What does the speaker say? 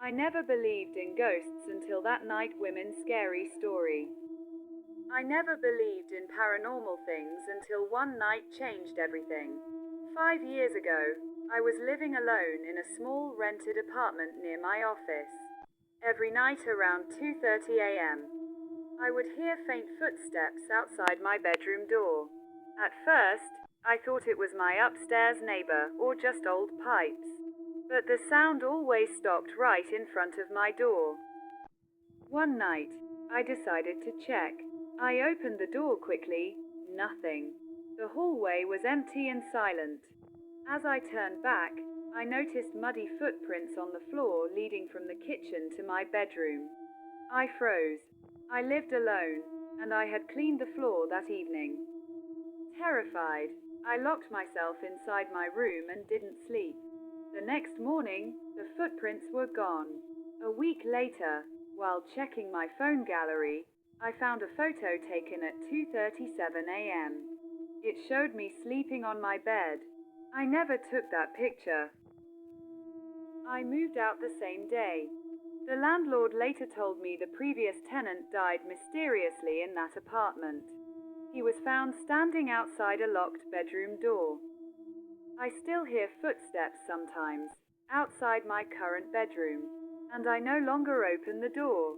I never believed in ghosts until that night women's scary story. I never believed in paranormal things until one night changed everything. 5 years ago, I was living alone in a small rented apartment near my office. Every night around 2:30 a.m., I would hear faint footsteps outside my bedroom door. At first, I thought it was my upstairs neighbor or just old pipes. But the sound always stopped right in front of my door. One night, I decided to check. I opened the door quickly. Nothing. The hallway was empty and silent. As I turned back, I noticed muddy footprints on the floor leading from the kitchen to my bedroom. I froze. I lived alone, and I had cleaned the floor that evening. Terrified, I locked myself inside my room and didn't sleep. The next morning, the footprints were gone. A week later, while checking my phone gallery, I found a photo taken at 2:37 a.m. It showed me sleeping on my bed. I never took that picture. I moved out the same day. The landlord later told me the previous tenant died mysteriously in that apartment. He was found standing outside a locked bedroom door. I still hear footsteps sometimes, outside my current bedroom, and I no longer open the door.